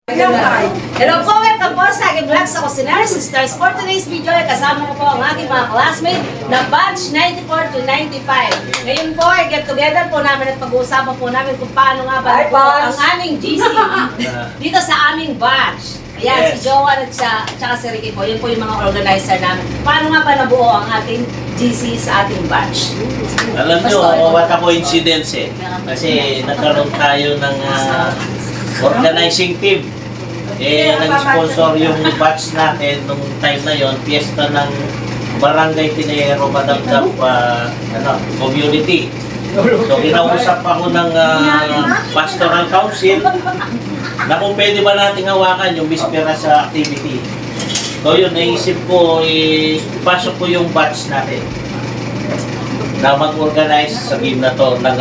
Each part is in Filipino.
Hello po, welcome po sa aking vlog sa Cusinary Sisters. For today's video ay kasama ko po ang aking mga classmates na batch 94 to 95. Ngayon po ay get together po namin at pag-uusapan po namin kung paano nga ba po ang aming GC dito sa aming batch. Ayan, si Joan at saka si Ricky po, yun po yung mga organizer namin. Paano nga ba nabuo ang ating GC sa ating batch? Alam nyo, what a coincidence eh. Kasi nagkaroon tayo ng organizing team. Nag-sponsor yung batch natin nung time na yon, piyesta ng Barangay Tinayero Madamdam community. So kinausap ako ng pastoral council na kung pwede ba natin hawakan yung bispera sa activity. So yun, naisip ko, ipasok ko yung batch natin na mag-organize sa game na to, ng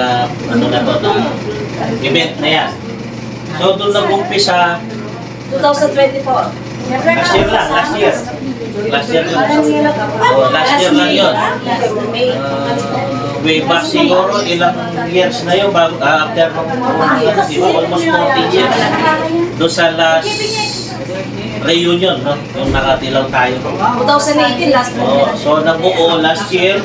event na yan. So doon nag-umpisa 2024. last year lang. Last year lang yun. Way back siguro, ilang years na yun, after almost 40 years. Doon sa last reunion, no? Yung nakatilaw tayo. 2018, last year. So nabuo last year.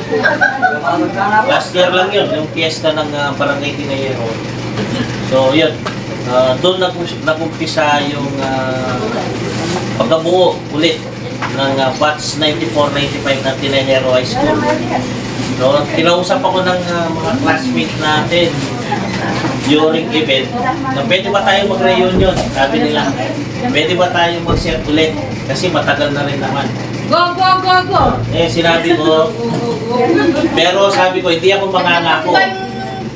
Last year lang yun, yung fiesta ng Barangay Tinayero. So yun. Doon nag-umpisa yung pagkabuo ulit ng batch 94-95 ng Tinayero High School. So, kinausap ako ng mga classmates natin during event na pwede ba tayo mag-reunion? Sabi nila, pwede ba tayo mag-share ulit? Kasi matagal na rin naman. Go! Sinabi ko, pero sabi ko, hindi ako mangangako.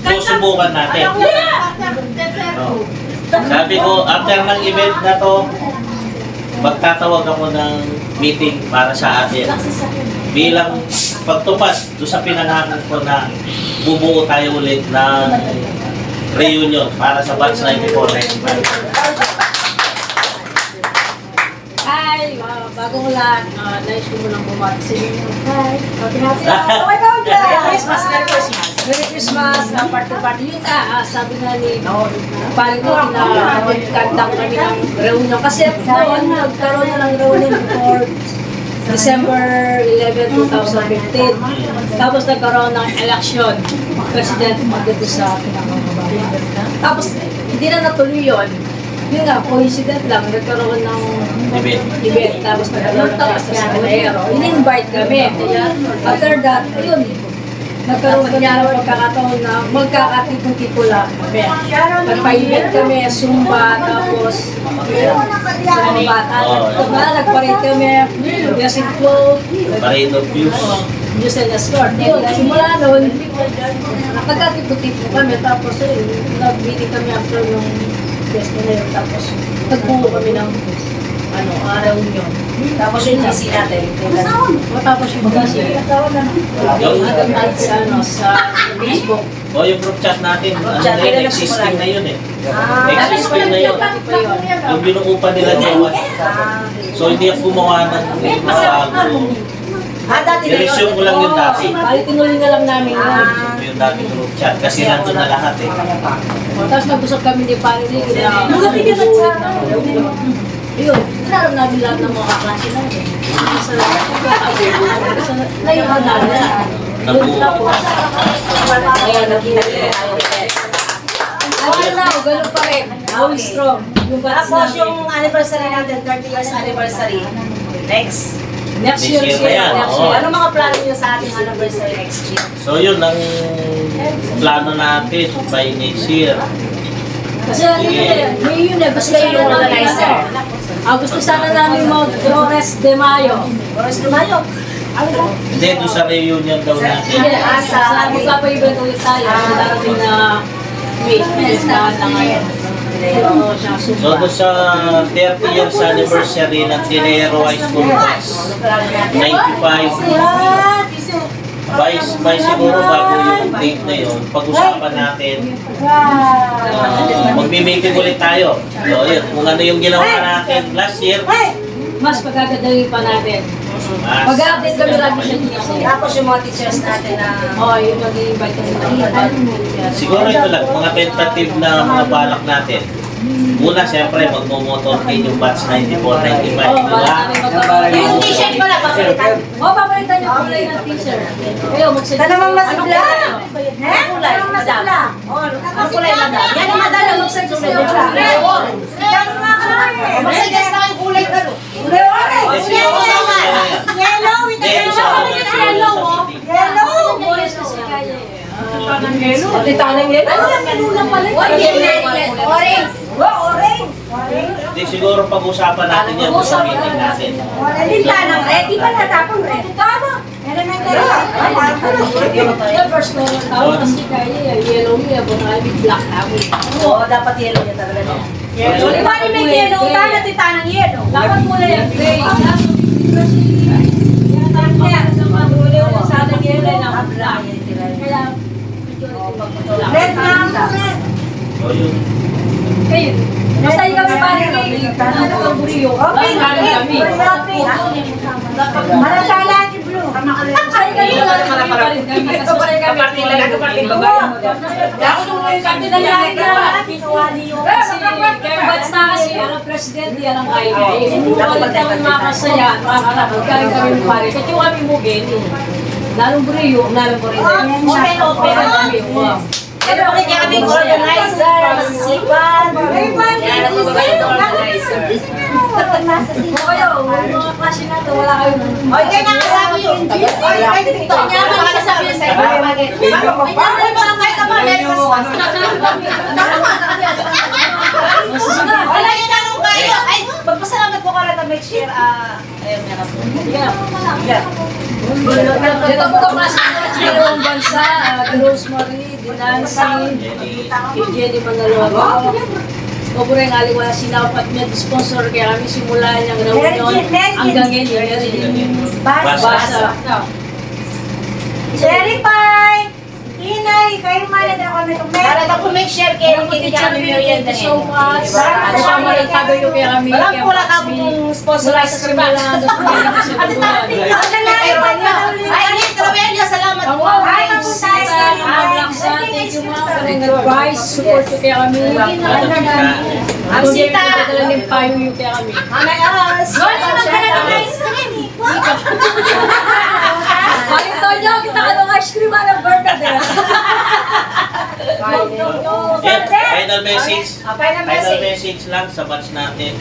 Susubukan natin. Sabi ko, after ng event na to, magtatawag ako ng meeting para sa atin. Bilang pagtupad doon sa pinangalan ko na bubuo tayo ulit ng reunion para sa batch 94-95. Hi! Bagong lahat, nais ko mo lang bumati sa inyo. Hi! Merry Christmas! Merry Christmas! Party-party yun sabi nga ni paling ko na mag-conduct kami ng reunion. Kasi nagkaroon na ng reunion before December 11, 2015. Tapos nagkaroon ng election. President dito sa pinakababayan. Tapos hindi na natuloy yun. Yun nga, coincident lang, nagkaroon ng event. Tapos nagkaroon ng sa Tinayero. In-invite kami. After that, ayun, nagkaroon kami ng pagkakataon na magkakatipon-tipo lang kami. Nagpa-event kami, Zumba, tapos sa mga bata. Nagparade kami, dressing clothes, Parade of views. news and escort. Yun, simula noon, nagkakatipon-tipo kami. Tapos nag-meeting kami after yung fiesta na yun. Tapos nagbuo kami ng araw yun. Tapos yung GC natin. Tapos yung GC. Sa Facebook. O yung group chat natin, existing na yun eh. Existing na yun. Yung binuupan nila Joan. So hindi ako gumawa ng bago. Dati na yun. I-resume ko lang yung dati. Bali, tinuloy na lang namin yun. Yung dati group chat. Kasi nandun na lahat eh. Tapos nag-usap kami ni Pari na yun, inaram namin lahat ng mga kaklase natin. Naiwan namin. Yun lang po. Kaya nakita nila. Ganun pa rin. How strong. Tapos yung anniversary natin, 30 years anniversary. Next year na yan. Ano mga plano niyo sa ating anniversary next year? So yun ang plano natin by next year. Kasi may yun gusto yung organizer. Gusto sana namin mag-Flores de Mayo. Flores de Mayo? Hindi, doon sa reunion daw natin. Sa magpapa-event ulit tayo. Darating na week. Na ngayon. So doon sa 30 years anniversary ng Tinayero High School Class 95, by siguro bago yung date na yun, pag-usapan natin, magmi-meeting ulit tayo. So yun, kung ano yung ginawa natin last year, mas pagkagadaling pa natin. Pag-update kami lagi sa GC. Tapos yung mga teachers natin na yung mag-i-invite kami. siguro ito lang, mga tentative na mga balak natin. Una, siyempre, magmumotorcade yung batch 94-95, Oo, di ba? yung t-shirt pala, papalitan. Oo, papalitan yung kulay ng t-shirt. Kayo, magsuggest. Ka naman masigla. Anong kulay? Anong masigla? Anong kulay, madam? Yan ang madam, magsuggest kayo. Magsuggest na kayong kulay ka. Kulay orange. Yellow with the yellow. Boys kasi kaya eh. Tita ng yelo? Ano yung yelo lang pala? Orange. Orange. Hindi, siguro pag-usapan natin yan sa meeting natin. Tinta ng red. Di ba natapang red? Elementary. Yung first floor ng tao kasi kaya eh. Yellow niya, bunga, black namin. Oo, dapat yellow niya talaga. Yellow. Di ba ni may yellow? Tana tinta ng yellow. Dapat muna yung gray. Sana yellow na black. Kaya, Red na ang red. O yun. kayo. Basta yung kami paling ano ang buriyo. Okay, kami. Maratala ni Blue. Ay, kayo paling kami. Kasi kami. Kapatid na lang, kapatid babae mo. Ako nung kapatid na lang na. Kasi kaya bats na kasi, ang presidente, yan ang kaya. Walit ang makasaya, makakalaman. Kaya kami mo paling. Kasi yung kami mo, gini. Lalong buriyo, lalong buriyo. Open kami. Pero okay kaya kaming organizer, masisipan. Yan, nagbabagal ng organizer. Kayo, mga klase na to, wala kayong... Oy, kaya nakasabi yun. Oy, kaya dito. Kanya ba nakasabi yun sa'yo? Kanya ba kahit ka ba, Merry Christmas. Wala yun anong kayo. Ay, magpasalamat po ka lang na make share. Ayun, meron po. Dito po ka klase na dalawang bansa, Rosemary, Nancy, Jenny Manalogo. Pobre nga wala sinapat niya sponsor kaya kami simula niyang reunion hanggang ngayon. Basa. Cherry pie! Inay, kayo malat ako na itong Para na po make share kayo hindi kami million Thank you so much. Kasama rin tayo kaya kami. Wala ka pong sponsor Mula sa sa simula hanggang Ay, hindi, Travelio, salamat po. Ay, mapunta Thank you mga karing advice. Support ko kaya kami. Ang sita. Dadala ng payo yung kaya kami. Anay Aras! Bakit to nyo? Kita ka ng ice cream ng Bernard. Final message. Final message lang sa batch natin.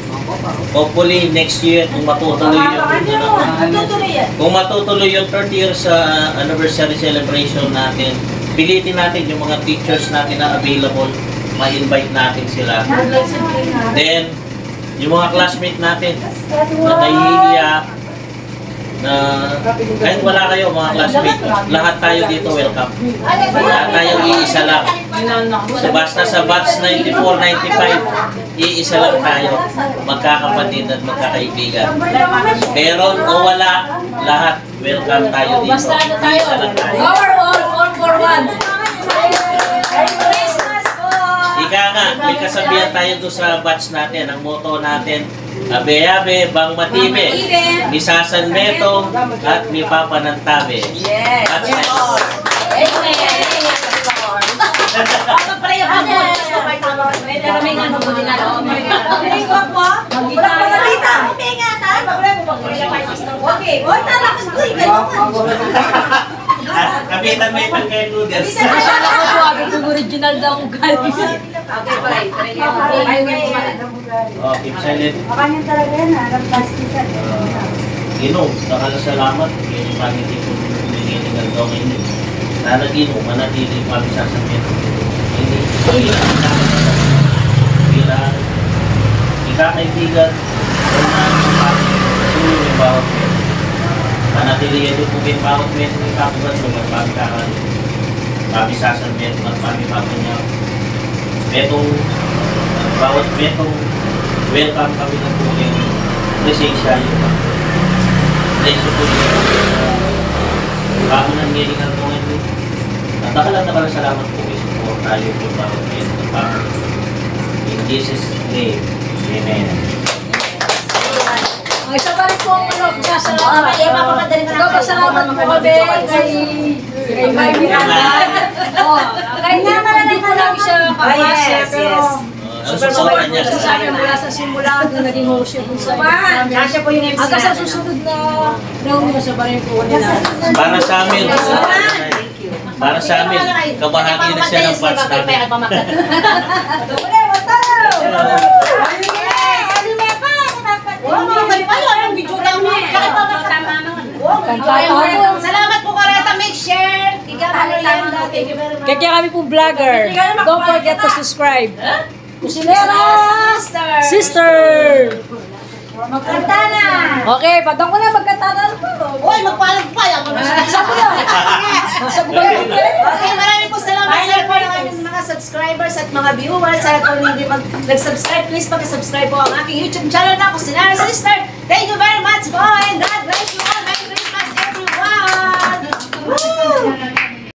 Hopefully next year kung matutuloy kung matutuloy yung 30 years anniversary celebration natin, pilitin natin yung mga teachers natin na available, ma-invite natin sila. Then, yung mga classmate natin na nahihiya, na kahit wala kayo mga classmate, lahat tayo dito welcome. Lahat tayo iisa lang. So basta sa batch 94-95, iisa lang tayo, magkakapatid at magkakaibigan. Meron o wala, lahat welcome tayo dito. Basta ano tayo? Iisa lang tayo. Power all for one. Ika nga, may kasabihan tayo doon sa batch natin. Ang motto natin, abe-abe, bang matibe, ni Sasan Beto, at ni Papa ng Tabe. Yes. Batch na yun. Ano pala yung pagbuhat? May dalamay nga nung muli na loob. Okay, oy, tara ka doy, Kapitan mo yung kay noodles. Akala ko po, agad yung original daw ang galing. Okay, pare. Oh, keep silent. Makanya talaga yan, nagpastisan. Ginom, salamat. Yung pangiti ko nililingan daw ngayon. Sana ginom, manatili kami sasabihin. Hindi, kailangan ikakaibigan o na tulong yung bawat men. Manatili yan yung kung bawat men ng ikakugan mo, magpapikakan. Kami sasabihin, magpapikakan niya. Metong, bawat metong welcome kami ng tuloy. Presensya yun. Thank you po yun. Bago nang ngilingan mo ngayon. At nakalang salamat po kayo support tayo po bawat meto ng family. In Jesus' name, Amen. Ang isa pa rin po ang salamat. Salamat po kami kay May Miranda. Kahit hindi po namin siya kapasa, pero Ang suporta niya. Kasi sabi mula sa simula, nung naging host siya dun sa Siya po yung MC hanggang sa natin. susunod na round na sa barangay ko nila. Para sa amin, para sa amin, kabahagi na siya ng batch namin. Salamat po Kareta, make share. Thank you very much. Kaya kami pong vlogger. Don't forget to subscribe. Kusinera! Sister! Magkanta na. Okay, padang ko na magkatanan po. Uy, magpaalam pa. Ako na Sabi na. Sabi ko yun. Okay, maraming po salamat sa po ng aming mga subscribers at mga viewers. Sa kung hindi nag-subscribe, please pag-subscribe po ang aking YouTube channel na Kusinera Sister. Thank you very much po and God bless you.